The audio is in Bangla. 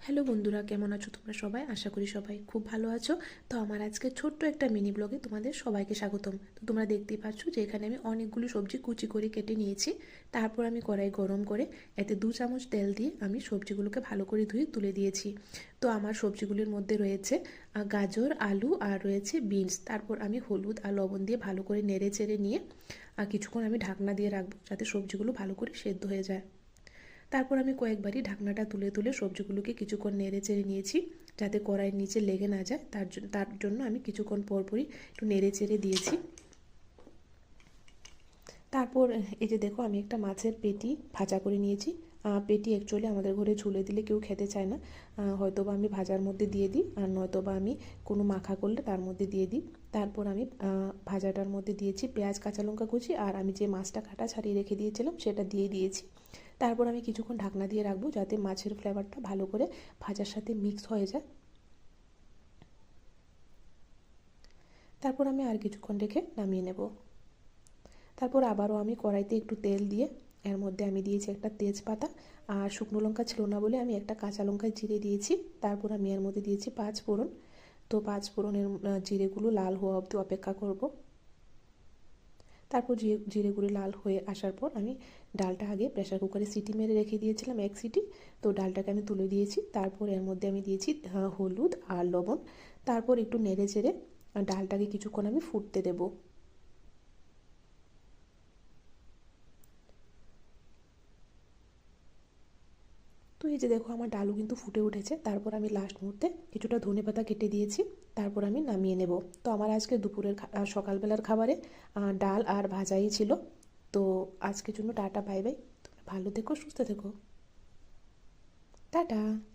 হ্যালো বন্ধুরা, কেমন আছো তোমরা সবাই? আশা করি সবাই খুব ভালো আছো। তো আমার আজকে ছোট্ট একটা মিনি ব্লগে তোমাদের সবাইকে স্বাগতম। তো তোমরা দেখতেই পাচ্ছ যে এখানে আমি অনেকগুলো সবজি কুচি করে কেটে নিয়েছি। তারপর আমি কড়াই গরম করে এতে 2 চামচ তেল দিয়ে আমি সবজিগুলোকে ভালো করে ধুয়ে তুলে দিয়েছি। তো আমার সবজিগুলির মধ্যে রয়েছে গাজর, আলু আর রয়েছে বিনস। তারপর আমি হলুদ আর লবণ দিয়ে ভালো করে নেড়ে চেড়ে নিয়ে কিছুক্ষণ আমি ঢাকনা দিয়ে রাখবো যাতে সবজিগুলো ভালো করে সেদ্ধ হয়ে যায়। তারপর আমি কয়েকবারই ঢাকনাটা তুলে তুলে সবজিগুলোকে কিছুক্ষণ নেড়ে চেড়ে নিয়েছি যাতে কড়াইয়ের নিচে লেগে না যায়। তার জন্য আমি কিছুক্ষণ পরপরই একটু নেড়ে চেড়ে দিয়েছি। তারপর এই যে দেখো, আমি একটা মাছের পেটি ভাজা করে নিয়েছি। পেটি অ্যাকচুয়ালি আমাদের ঘরে ঝুলে দিলে কেউ খেতে চায় না। হয়তোবা আমি ভাজার মধ্যে দিয়ে দিই, আর নয়তোবা আমি কোনো মাখা করলে তার মধ্যে দিয়ে দিই। তারপর আমি ভাজাটার মধ্যে দিয়েছি পেঁয়াজ, কাঁচা লঙ্কা কুচি, আর আমি যে মাছটা কাটা ছাড়িয়ে রেখে দিয়েছিলাম সেটা দিয়ে দিয়েছি। তারপর আমি কিছুক্ষণ ঢাকনা দিয়ে রাখবো যাতে মাছের ফ্লেভারটা ভালো করে ভাজার সাথে মিক্স হয়ে যায়। তারপর আমি আর কিছুক্ষণ রেখে নামিয়ে নেব। তারপর আবারও আমি কড়াইতে একটু তেল দিয়ে এর মধ্যে আমি দিয়েছি একটা তেজপাতা, আর শুকনো লঙ্কা ছিল না বলে আমি একটা কাঁচা লঙ্কা জিরে দিয়েছি। তারপর আমি এর মধ্যে দিয়েছি 5 ফোড়ন। তো 5 ফোড়নের জিরেগুলো লাল হওয়া অবধি অপেক্ষা করব। তারপর জিরেগুলো লাল হয়ে আসার পর আমি ডালটা আগে প্রেসার কুকারে সিটি মেরে রেখে দিয়েছিলাম 1 সিটি। তো ডালটাকে আমি তুলে দিয়েছি। তারপর এর মধ্যে আমি দিয়েছি হলুদ আর লবণ। তারপর একটু নেড়ে চেড়ে ডালটাকে কিছুক্ষণ আমি ফুটতে দেবো। তো এই যে দেখো, আমার ডালও কিন্তু ফুটে উঠেছে। তারপর আমি লাস্ট মুহূর্তে কিছুটা ধনেপাতা কেটে দিয়েছি। তারপর আমি নামিয়ে নেব। তো আমার আজকে দুপুরের সকালবেলার খাবারে ডাল আর ভাজাই ছিল। তো আজকের জন্য টাটা, বাই বাই। তোমরা ভালো থেকো, সুস্থ থেকো। টাটা।